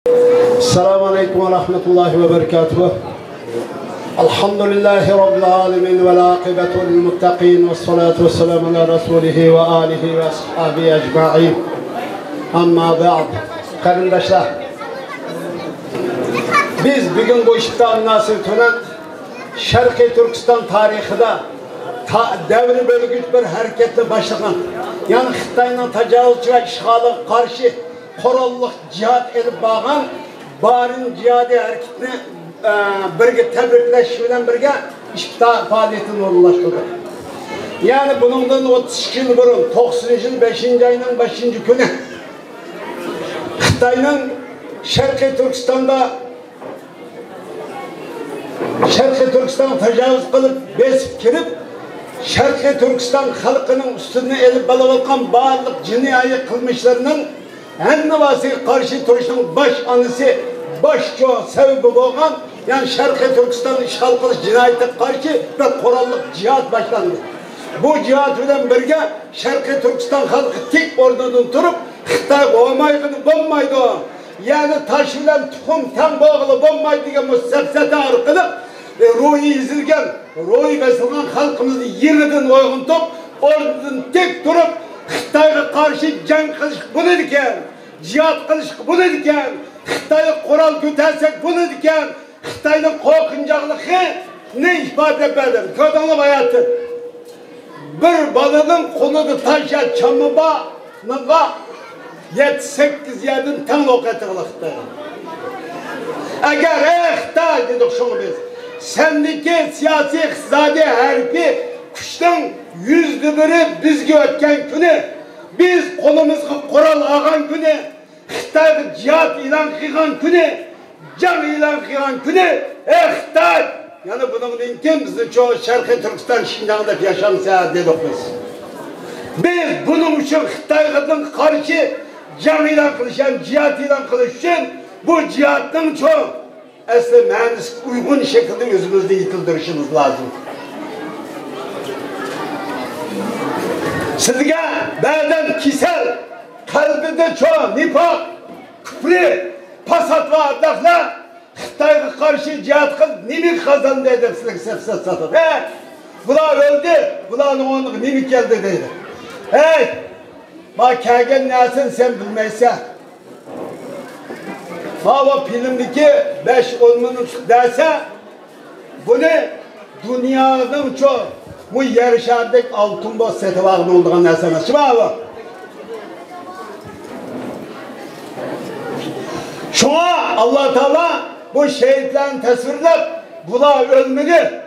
Esselamu Aleyküm ve Rahmetullahi ve Berekatuhu. Elhamdülillahi Rabbil Alemin ve l'âkibetu lil-muttaqin ve salatu ve selamu ala Resulihi ve alihi ve ashabihi ecma'in. Amma ba'd. Kardeşler, biz bugün bu işten nasip tutan Şarkı Türkistan tarihinde devri bölgüç bir hareketle başlayan, yani Xitay'ın tecavüzçü ve işgalı karşı korallıq cihat edip bağın Barin cihadi hareketini birge tebrikleş bilen birge işbita faaliyetini orunlaştırdı. Yani bunundan 30 yıl burun 90 yıl 5. ayının 5. günü Xitay'ın Şarkı Türkistan'da Şarkı Türkistan'a tecavüz kılıp besip kirip Şarkı Türkistan halkının üstüne elip balıvalkan bağırlık cinayet kılmışlarının en vasi karşı turuşun baş anısı, baş çoğu sebebi olan, yani Şarkı Türkistan işgal kılıç cinayete karşı ve korallık cihat başlandı. Bu cihat ile birge Şarkı Türkistan halkı tek oradan durup Xitay olmayını bulmaydı. Yani taş ile tukum tam bağlı bulmaydı diye müsebsete arkalık ruhi izilgen, ruhi besilgan halkımızı yeniden oyguntup oradan tek durup Xitay'a karşı can kılış bunu diken, cihat kılış bunu diken, Xitay'a koral götersek bunu diken, Xitay'ın korkuncaklığı ne ifade eder? Ködanlık hayatı. Bir balığın koludu taşa çamıba, nıga 7-8 yerden tam okatırlı Xitay'a. Eğer Xitay dedik şunu biz, sendeki siyasi, iktisadi, harbi kuştan %1'i bizge ötken günü, biz kolumuzga koral ağan günü, Xitay'da cihat ilan kıygan günü, can ilan kıygan günü, Xitay! Yani bunun imkan bizim çoğu Şarkı Türkistan Şinjan'da yaşamsa dedik biz. Biz bunun için Xitay'ın karşı can ilan kılışan, cihat ilan kılışan, bu cihatın çoğu aslında mühendis uygun şekilde özümüzde yıkıldırışımız lazım. Sizge benden kisel, kalbinde çoğu nifak, küfrü, pasat ve ardakla Xitay'a karşı cihat kıl, nimik kazandı edip sizge sefset satır. Bula öldü, bulanın onluk nimik geldi dedi. Bak kâgen nesin sen bilmeyse. Hava filmdeki 5-10 minut derse, bunu dünyanın çoğu bu yarışardık altın boz seti bağlı olduğun nesine. Şimdi abi. Şuna Allah Teala bu şehitlerin tasvirlep bula ölmedi.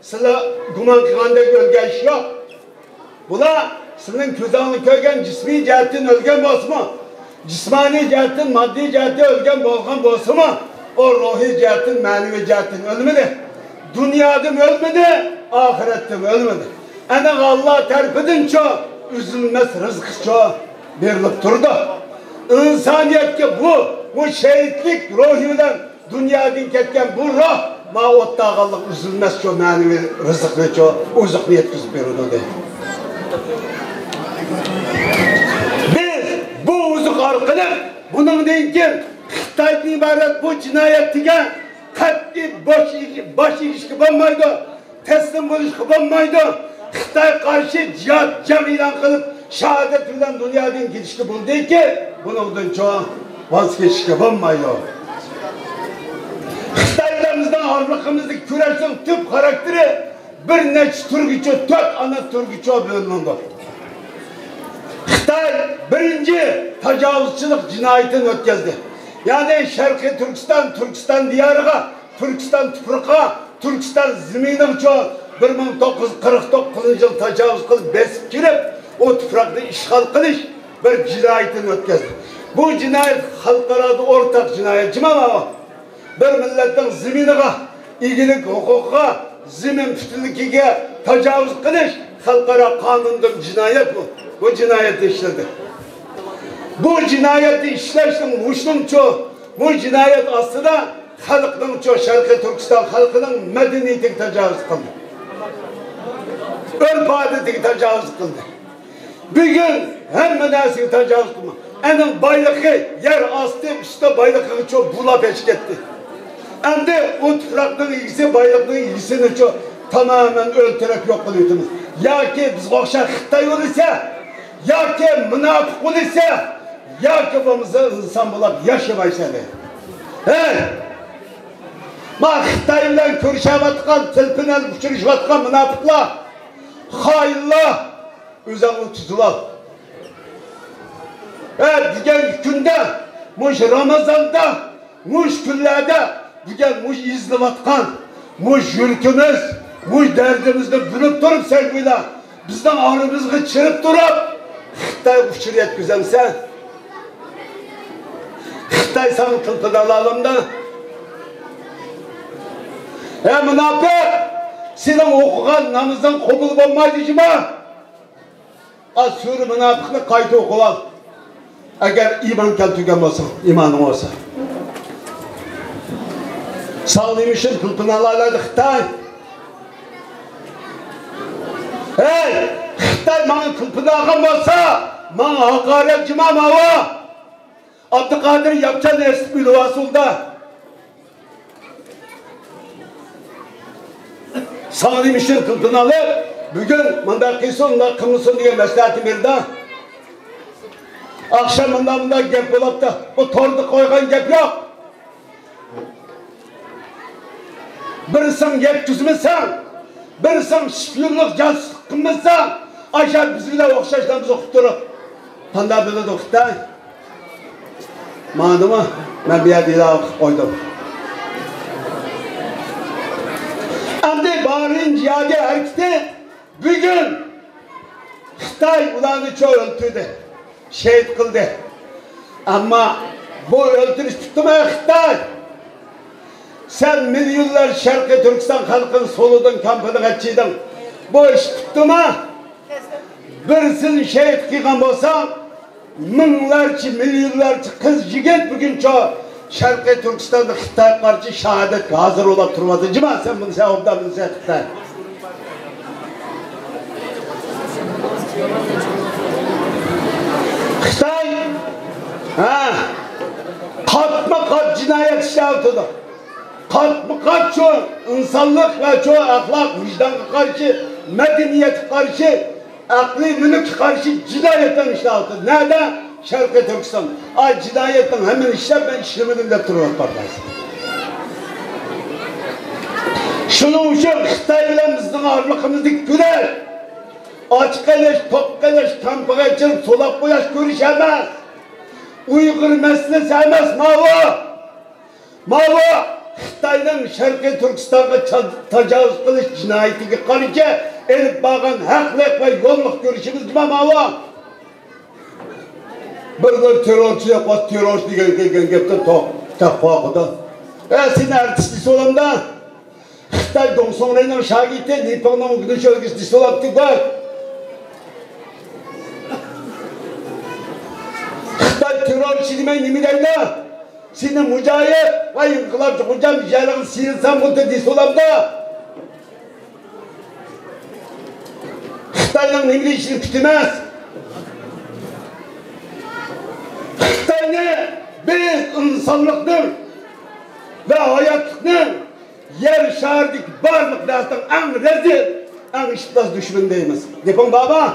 Sıla guman kıganda ölgen yok. Bula sizin küzanlı köygen cismi cihetin ölgen bozma. Cismani cihetin maddi cihetin ölgen bolgan bozma. O ruhi cihetin manevi cihetin ölmedi. Dünyada ölmedi, ahirette ölmedi. Yani Allah terpidin çoğu, üzülmez rızkı çoğu verilip durdu. İnsaniyetke bu şehitlik ruhuyla dünyadan ketken bu ruh, ma ottağalık üzülmez çoğu manevi rızkı çoğu, uzaklı yetkizip verildi. Biz bu uzak arkalık, bunun deyinken Xitay'dan ibaret bu cinayetine katli baş ilişki bulmaydı, teslim buluşku bulmaydı. Xitay karşı cihat cem ilan kılıp şehadet bilen dünyadan gidişki buldu ki bunun çoğu vazgeçişki bulmaydı. Xitaylarımızdan ağırlıkımızdaki küresin tüp karakteri bir neç türgüçü, 4 ana türgüçü bölümündür. Xitay birinci tecavüzçülük cinayetini ötkezdi. Yani Şarkı Türkistan diyarıga, Türkistan tuprağa, Türkistan zeminin çoğu 1949 yıl tecavüz kılıp besip girip o toprakta işgal kılış bir cinayetini ötkezdi. Bu cinayet halklarada ortak cinayet. Cimama bir milletin zeminiga, ilgilik hukuka, zemin bütünlüğüne tecavüz kılış halklara kanundur cinayet bu. Bu cinayeti işledi. Bu cinayeti işleştin muşlum çoğu. Bu cinayet aslında halkının çoğu Şarkı Türkistan halkının medeniyetine tecavüz kıldı. Örf adetine tecavüz kıldı. Bir gün hem menasine tecavüz kıldı. Enin baylığı yer astı üstte baylığı çok bula peşk etti. Hem de o tıkraklığı ilgisi baylığı ilgisini çok tamamen öldürerek yok kılıyordunuz. Ya ki biz okşar Xitay olursa, ya ki münafık olursa, ya ki babamızı insan bulup yaşamaysalı. He? Ma Xitay ile körüşevatkan, tilpinen uçuruşvatkan münafıklar, hayırlar, üzerine tutular. Bugün günde, muş Ramazan'da, muş günlerde, bugün muş izlivatkan, muş yürkümüz, muş derdimizni bilip durup sevgiyle, bizden ağrımızı çırıp durup, Xitay uçuruyet güzel sen. Xitay sana kılpını alalım da. Münafık, senin okugan namazdan kabul olmaydı ki mi? Az sürü münafıklık kaydı okulan. Eğer iman keltügen olsa, imanın olsa. Sağlaymışın kılpını alaydı Xitay. Hey! Xitay bana kılpını ağam olsa, bana hakaret cimam hava. Abdülkadir yapacağın esmi luvasılda. Sağlaymışın kılpını alıp, bugün mındakıysa kımılsın diye meslehatim verdi. Akşam bunda gep olup da bu tordu koygan gep yok. Birisin gep düzmesen, birisin şifyonluk cansızlık kılmışsan, aşağı biz bile okşaşlarımızı okup durup, panda bile de okutay. Mağdı mı? Ben bir yerde daha okuyup koydum. Şimdi bağırın cihadi hareketi bugün Xitay ulanı çoğu öldürdü. Şehit kıldı. Ama bu öldürüş tuttu mu Xitay? Sen milyonlar Şarkı Türkistan halkın soludun, kampını kaçıydın. Bu iş tuttu mu? Birisini şehit kıygan olsan, minlarca, milyonlarca kız yigit bugün çoğu Şarkı Türkistan'da Xitay karşı şehadet hazır olup durmadı. Cima sen bunu sen obdan bunu sen Xitay. Xitay katma kat cinayet işaretinde. Katma kat çoğu insanlık ve çoğu ahlak, vicdan karşı, medeniyet karşı, akli mülk karşı cinayetten işaretinde. Nerede? Şarkı Türkistan. Ay cinayetten hemen işler ben işlemedim de duruyor parçası. Şunun için Xitay ile bizden ağırlıkımızı güler. Açık eleş, tok eleş, kampığa açılıp solak boyaş görüşemez. Uygur meselesi emez mava. Mava Xitay'dan Şarkı Türkistan'a tecavüz kılış cinayetine karşı elip bağın haklık ve yolluk görüşümüz gibi mava. Bir terörçüye koş terörçü diyen gepten tak kokudu. Sen artistisi olan da Xitay Dongsonray'ın şagiti Nipang'ın güneş örgüsü olan var. Xitay terörçü demeyin nemi deydi? Senin mücahit ve inkılapçı hocam mücahitin sinirsen bu dedisi olan da Xitay'ın nemi işini kütümez. Xitay'ı biz insanlıkın ve hayatlıkın yer şahırdık varlık lazım en rezil, en işitmez düşmandayız. Yapın baba,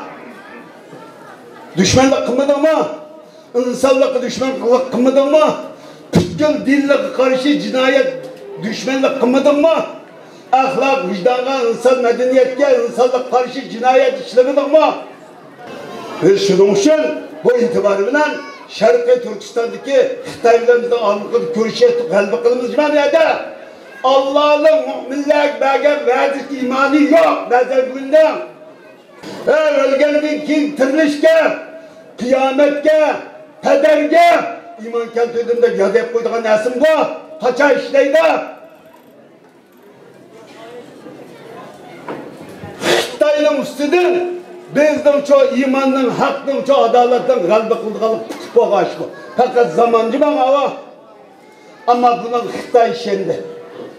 düşmanlık kılmadın mı? İnsanlık düşmanlık kılmadın mı? Bütün dillik karşı cinayet düşmanlık kılmadın mı? Ahlak, vicdana, insan medeniyetke, insanlık karşı cinayet işlemedin mi? Şunun için bu itibarıyla Şarkı Türkistan'daki Xitay'larımızda anlıklı görüşettik, kalbi kılımız cimamiyede. Allah'ın müminler belge verdik imanı yok, bezel günden. Ölgenin kim tirilişke, kıyametke, pederge, iman keltüdüğünde yadep koyduğun esim bu, kaça işleydi. Xitay'ın üstüdür. Bizden çoğu imandan, haktan, çoğu adaletten kalbi kıldığı bu aşkı. Fakat zamancı bana hava. Ama bunun Xitay işendi.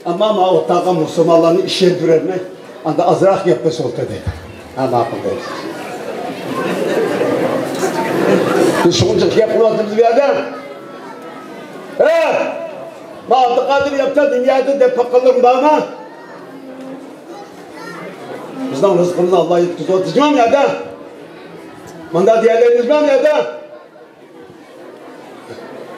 Ama o tağa Müslümanlarını işendirir mi? Anda azrak yapması oldu dedi. Ama akıl değil. Biz şunca yapılatımız bir adam. Abdülkadir yapsa dünyada depo kalır bana. Bizden rızkımızı Allah yetkisi oturacağım ya da. Manda diğerleriniz var ya da.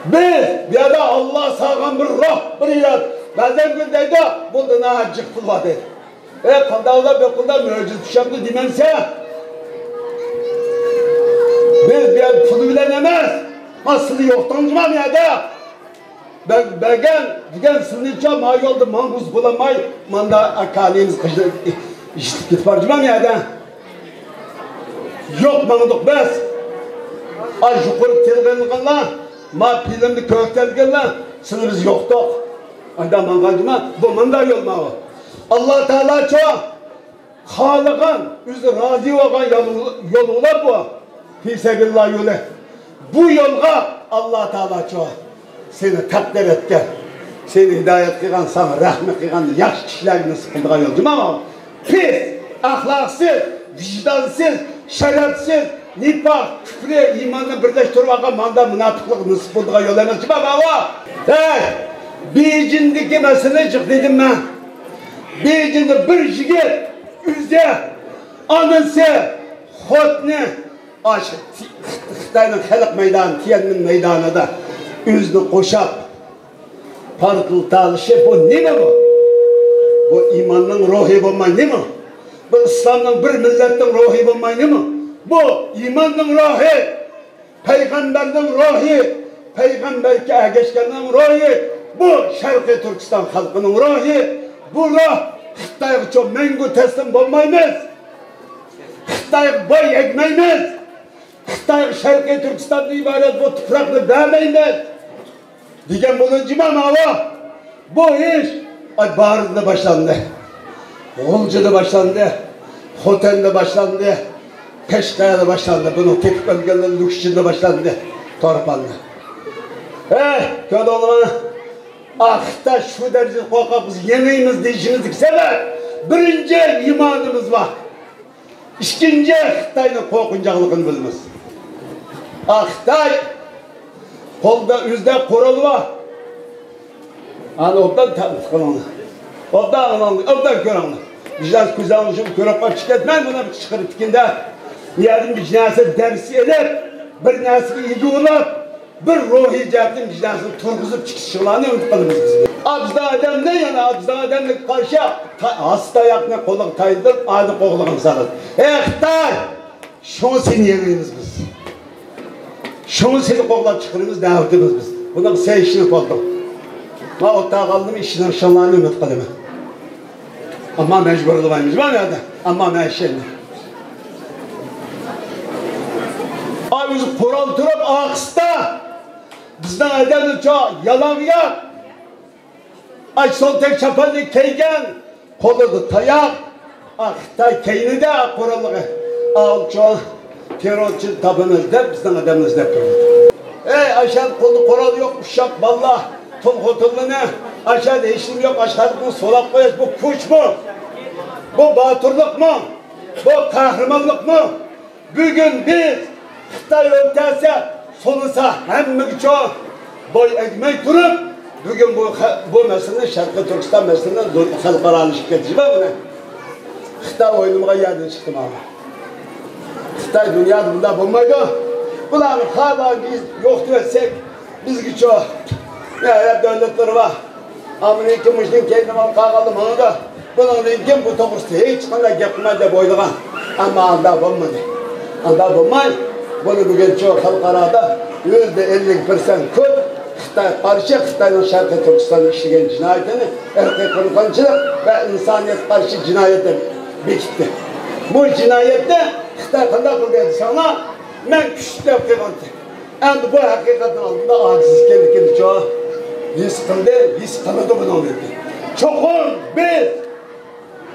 Biz bir de Allah sağlam bir ruh, bir ilat. Bazen gündeydi, bu da nahacık pul var dedi. Kandağda bekulda mevcut düşemdi demense. Biz bir pulu bilen emez. Aslı yoktan cimam ya da. Begen sınırca ma yolda manguz bulamay. Manda akalimiz kışta işitip git var cimam ya da. Yok mandık biz. Ay yukarı telgenliğinle. Ma pilimli köktelgenle. Sınırız yoktuk. Ayda mangacıma bu manda yolma o. Allah Teala çok halıgan, üzü razı olan yollar bu. Fisebillah yolu. Bu yolga Allah Teala çok seni takdir etken, seni hidayet kılan, sana rahmet kılan, yaş kişilerin sıkıntığa yolcum ama pis, ahlaksız, vicdansız, şerefsiz, nifak, küfre, imanla birleştirmeye manda münafıklık sıkıntığa yol emez. Baba, bir mesele çık dedim ben. Bir jigit, üze, anısı, hotni, aşık, Xitay'nın halk meydanı, Tiyan'ın meydanı da üzdü koşap, parkıl talışı, bu ne mi bu? Bu imanın ruhi bulmayı ne mi? Bu İslam'ın bir milletin ruhi bulmayı ne mi? Bu imanın ruhi, peygamberin ruhi, peygamberki geçkenin ruhi, bu Şarkı Türkistan halkının ruhi, bu ruh, Xitay'a çok mengu teslim bulmayımız, Xitay'a boy ekmeyimiz, Xitay Şarkı Türkistan'da ibaret bu topraklı vermeyimiz. Diyen bunun cimam hava. Bu iş Bağrı'da başlandı. Olcu'da başlandı. Hotel'de başlandı. Peşkaya'da başlandı. Bunun tepki bölgelerinin lüksünde başlandı. Torpan'da. Kötü olma. Da şu derece korkakız yemeğimiz deyişimizdeki sebep. Birinci imanımız var. İkinci Xitay'ın korkuncaklıkını bilmez. Xitay kolda üzde kuralı var. Hani obdan tanıtıklanı. Obdan göranı. Bizden kuzanmışım köroklar çıkartmayın buna bir çıkarıp dikinde. Yardım bir cinayeti dersi edip, bir nesli iyi olup, bir ruhi cihetin cinayetini turguzup çıkışılarını unutmalıyız biz. Abzda adam ne yani? Abzda adamla karşı hasta ayakına kolak tayıldır, adı koğulağını sarılır. Xitay! Şunu seni yemeğimiz biz. Şunu seni koğulak çıkırımız, davetimiz biz. Buna bir sen işini koydum. Ma otağa kaldım, işinin şanlarını ümit kılımı. Ama mecbur olamayız, var ya da? Ama meşelli. Ay bizi kural durup ağızda. Bizden adamı çok yalan yok. Ay sol tek çapanı keygen, kolu tayak. Xitay keyni de kurallığı. Al çok terörçü tabınız de bizden adamımız de kurallığı. Aşağı kolu kural yok, uşak vallahi. Tol hotellini aşağıda işim yok, aşağıda solak koyuz. Bu kuş mu? Bu batırlık mı? Bu kahramanlık mı? Bugün biz Xitay ötesi sonusa hem çok boy ekmek durup bugün bu mesele Şarkı Türkistan meselesine halkara alışıp geçeceğim mi? Xitay oyunuma yerden çıktım abi. Xitay dünyada bunda bulmaydı. Bunlar hala biz yoktu etsek biz çok hep devletleri var. Amerika müştin kendime kalkalım onu da. Bunun için bu tokustu hiç kadar yapmaya boyluğa. Ama anda bulmadı. Anda bulmayın. Bunu bugün çok halkarada %50% kut. Xitay karşı Xitay'ın Şarkı Türkistan'ı işleyen cinayetini erkek kırılgancılık ve insaniyet karşı cinayete bitti. Bu cinayette Xitay kanda kılgaydı sana ben küçükte kılgaydı. Endi bu hakikaten altında aciz kendi çok his kıldı, his tanıdı bunu dedi. Çoğun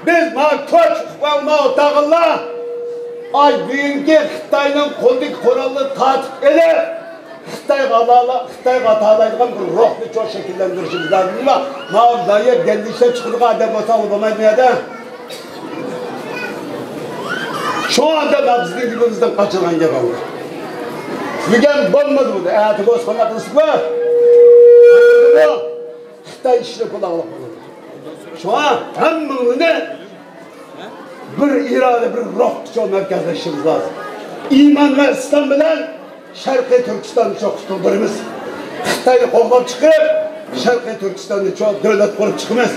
biz ma koç ma otağılla ay bugünkü Xitay'ın koldik kuralını tatip edip Xitay hatalaydıgan bir ruhni çok şekillendirişimiz lazım ama ma dayı kendisi çıkırga adam olsa olamaydı ya da şu anda da bizim dibimizden kaçıran gibi oldu. Yügen bulmadı bu da. Eğer bozkana kısık var. Xitay işine kulağılık bulur. Şu an hemmini bir irade, bir ruh çok merkezleşmemiz lazım. İman ve İslam bilen Şarkı Türkistan'ı çok tutuldurumuz. Xitay'ı qoğlab çıkıp Şarkı Türkistan'ı çok devlet kurup çıkmaz.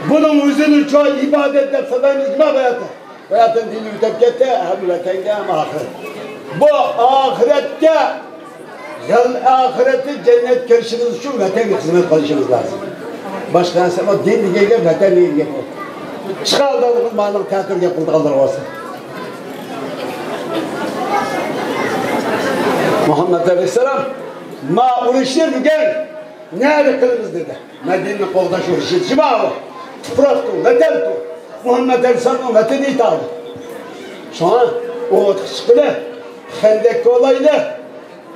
Bunun özünü çok ibadet dep sadayımız gibi hayatı. Hayatın dini ütep gitti hem vatenge hem ahiret. Bu ahirette ahireti cennet kirişiniz için vatenge hizmet kılışınız lazım. Başka nasıl o din diye vatan diye yapıyor. Çıkardığımız malın tatil yapıldı kalır olsun. Muhammed Aleyhisselam ma uğraşır gel nerede kılınız dedi. Medine'nin kovdaş uğraşır. Şima o. Tıpraktı, vatandı. Muhammed Aleyhisselam'ın vatanı italı. Sonra o çıkılı Hendek olaylı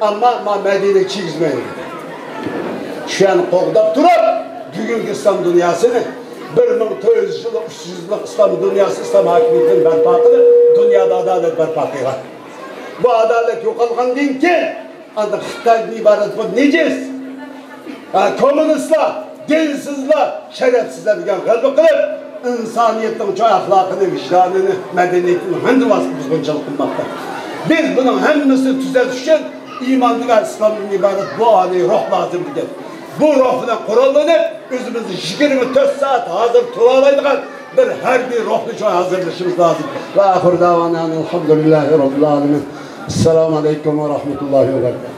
ama Medine çizmeyin. Şu an kovdap durup bugünkü İslam dünyasını 1400 yıl, 300 yıllık İslam dünyası, İslam hakimiyetinin berpa kılır. Dünyada adalet berpa kılır. Bu adalet yok olgan din ki, ancak Xitay'dan ibaret bu neciz. Komünistler, dinsizler, şerefsizler bir kalbi kılıp, insaniyetin çok ahlakını, vicdanını, medeniyetini hem de bozgunculuk kılmakta. Biz bunun hemimizi düzeltmek için imanlı ve İslam'ın ibaret bu hali ruh lazım diye. Bu ruhuna kurallanıp özümüzü 24 saat hazır tutalaydıgan bir her bir ruhlu çok hazırlaşmamız lazım. Ve ahir davana elhamdülillahi rabbil alemin. Esselamu aleyküm ve rahmetullahi ve berekatuhu.